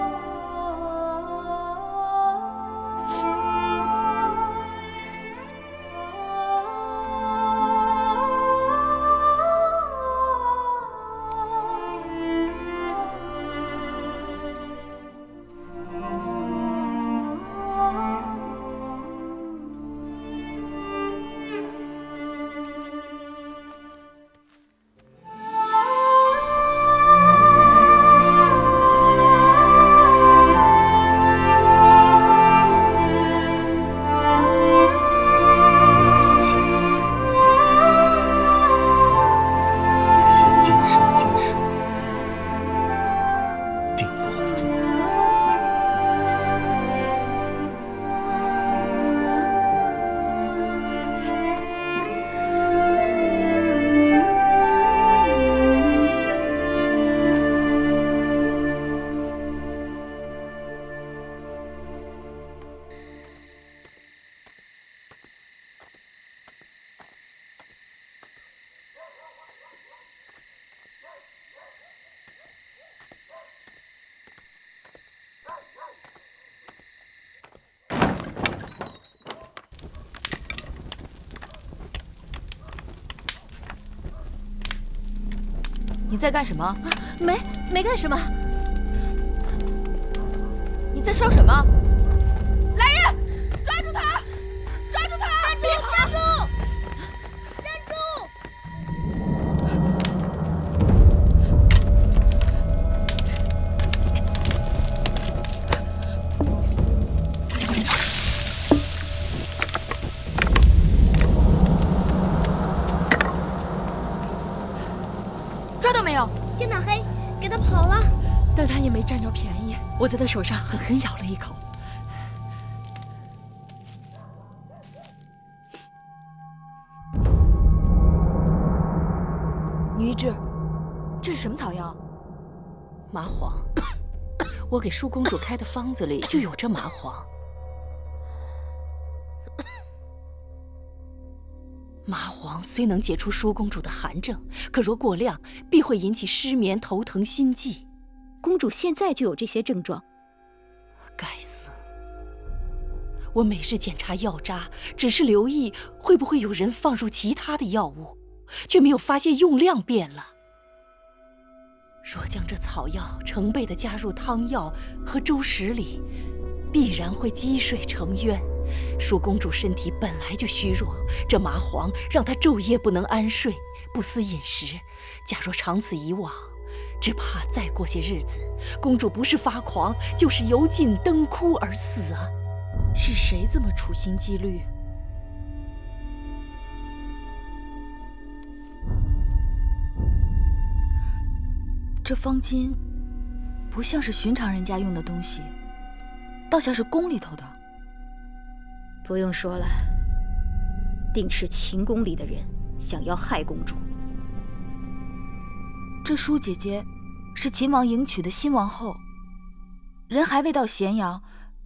你在干什么？没干什么。你在烧什么？来人，抓住他！抓住他！别跑！站住！抓到没有？天打黑，给他跑了。但他也没占着便宜，我在他手上狠狠咬了一口。女医志，这是什么草药？麻黄。我给舒公主开的方子里就有这麻黄。麻黄虽能解除舒公主的寒症，可若过量，必会引起失眠、头疼、心悸。公主现在就有这些症状。该死！我每日检查药渣，只是留意会不会有人放入其他的药物，却没有发现用量变了。若将这草药成倍地加入汤药和粥食里，必然会积水成渊。舒公主身体本来就虚弱，这麻黄让她昼夜不能安睡，不思饮食。假若长此以往，只怕再过些日子，公主不是发狂，就是油尽灯枯而死啊！是谁这么处心积虑？这方巾不像是寻常人家用的东西，倒像是宫里头的。不用说了，定是秦宫里的人想要害公主。这舒姐姐是秦王迎娶的新王后，人还未到咸阳，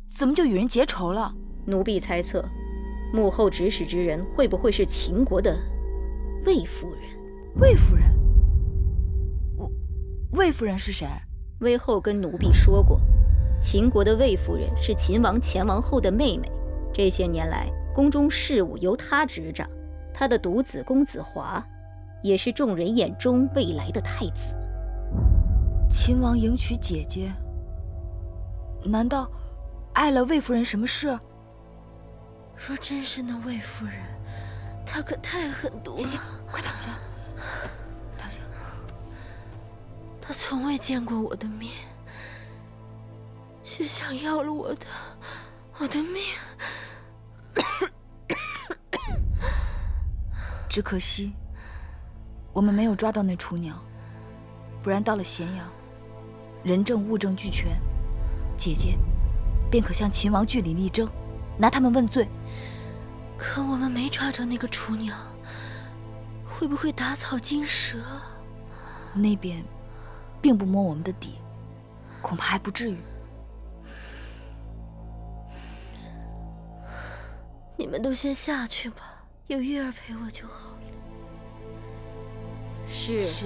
怎么就与人结仇了？奴婢猜测，幕后指使之人会不会是秦国的魏夫人？魏夫人？魏夫人是谁？魏后跟奴婢说过，秦国的魏夫人是秦王前王后的妹妹。这些年来，宫中事务由她执掌，她的独子公子华，也是众人眼中未来的太子。秦王迎娶姐姐，难道碍了魏夫人什么事？若真是那魏夫人，她可太狠毒了。姐姐，快躺下，躺下。她从未见过我的面，却想要了我的命。只可惜，我们没有抓到那雏鸟，不然到了咸阳，人证物证俱全，姐姐便可向秦王据理力争，拿他们问罪。可我们没抓着那个雏鸟，会不会打草惊蛇？那边并不摸我们的底，恐怕还不至于。你们都先下去吧，有月儿陪我就好了。是。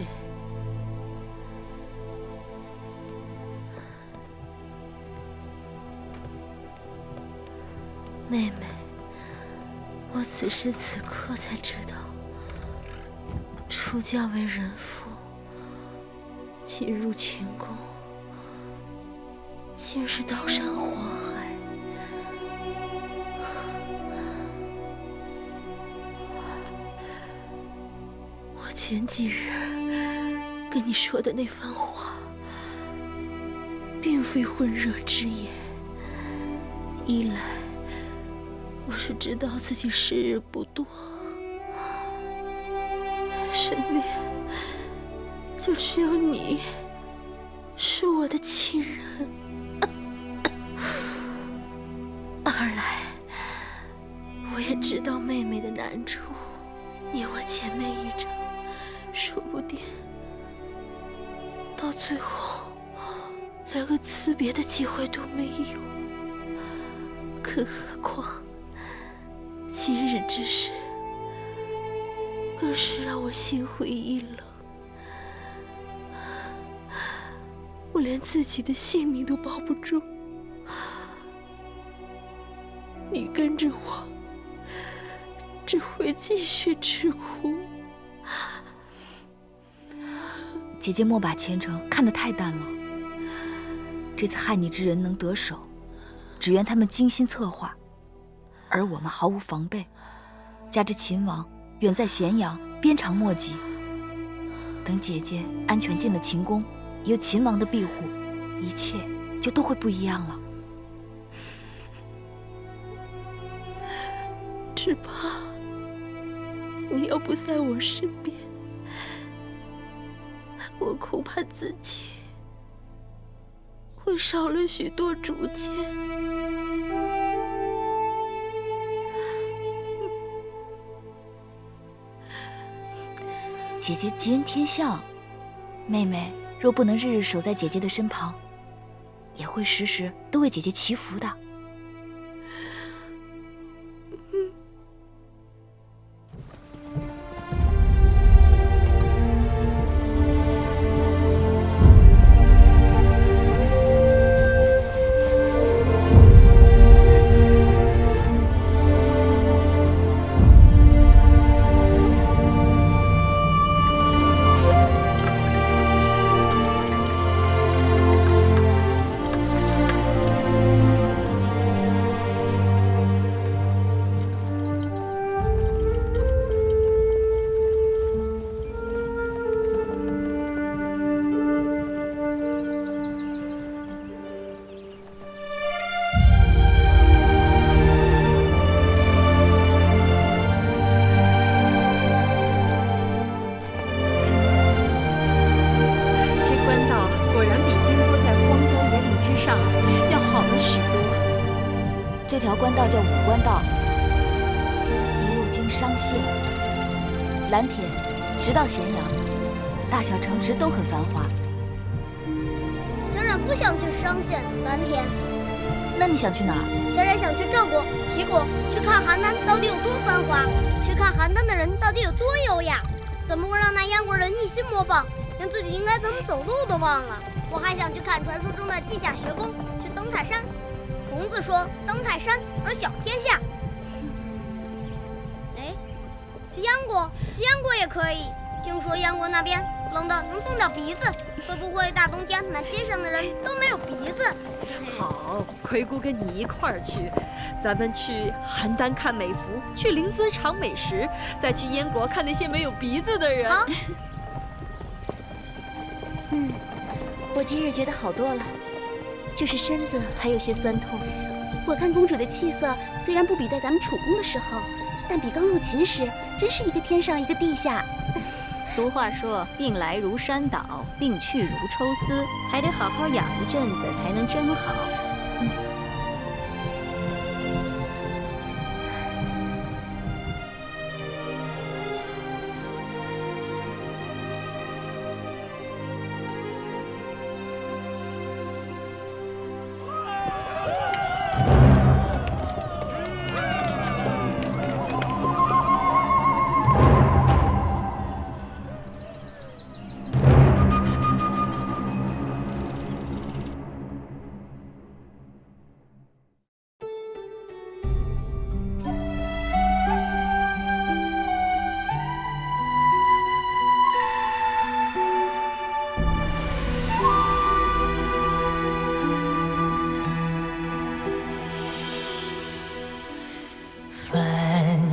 妹妹，我此时此刻才知道，出嫁为人妇，进入秦宫，竟是刀山火海。我前几日跟你说的那番话，并非混热之言。一来，我是知道自己时日不多，身边就只有你是我的亲人。二来，我也知道妹妹的难处，你我姐妹一场，说不定到最后连个辞别的机会都没有。更何况今日之事，更是让我心灰意冷。我连自己的性命都保不住，你跟着我，只会继续吃苦。姐姐莫把前程看得太淡了。这次害你之人能得手，只缘他们精心策划，而我们毫无防备。加之秦王远在咸阳，鞭长莫及。等姐姐安全进了秦宫，有秦王的庇护，一切就都会不一样了。只怕你要不在我身边，我恐怕自己会少了许多主见。姐姐吉人天相，妹妹若不能日日守在姐姐的身旁，也会时时都为姐姐祈福的。这条官道叫武官道，一路经商县、蓝田，直到咸阳，大小城池都很繁华。小冉不想去商县、蓝田，那你想去哪儿？小冉想去赵国、齐国，去看邯郸到底有多繁华，去看邯郸的人到底有多优雅。怎么会让那燕国人一心模仿，连自己应该怎么走路都忘了？我还想去看传说中的稷下学宫，去登泰山。孔子说：“登泰山而小天下。”哎，去燕国，去燕国也可以。听说燕国那边冷的能冻掉鼻子，会不会大冬天满街上的人都没有鼻子？好，葵姑跟你一块儿去，咱们去邯郸看美服，去临淄尝美食，再去燕国看那些没有鼻子的人。好。我今日觉得好多了。就是身子还有些酸痛。我看公主的气色虽然不比在咱们楚宫的时候，但比刚入秦时真是一个天上一个地下。俗话说，病来如山倒，病去如抽丝，还得好好养一阵子才能真好。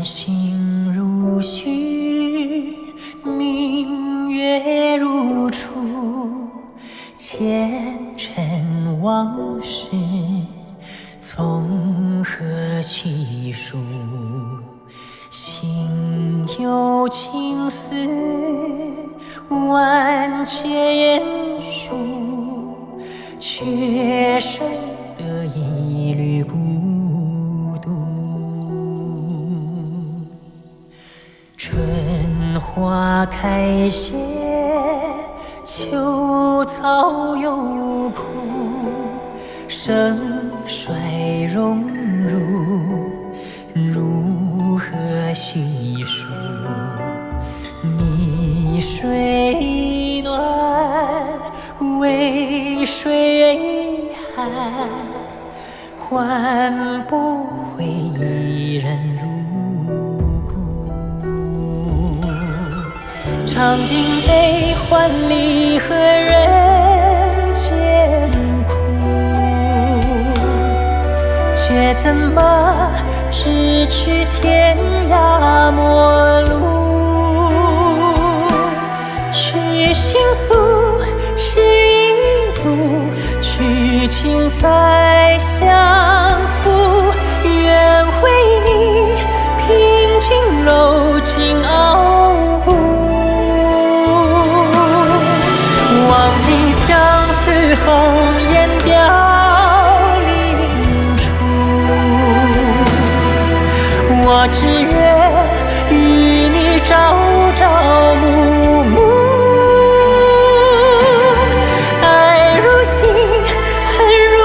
星如许，明月如初，前尘往事从何起数？心有情丝万千束，却生得一缕孤花开谢，秋草又枯，盛衰荣辱，如何细数？你水暖，为谁寒？换不回一人如故。尝尽悲欢离合人间苦，却怎么咫尺天涯陌路？去行诉，是一度，去情再相负。愿为你平静柔情傲骨，望尽相思红颜凋零处。我只愿与你朝朝暮暮，爱如心，恨如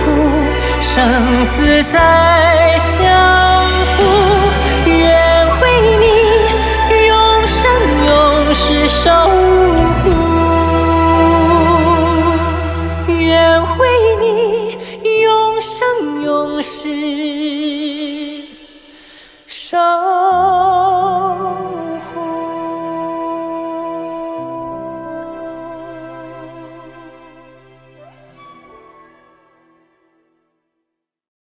骨，生死在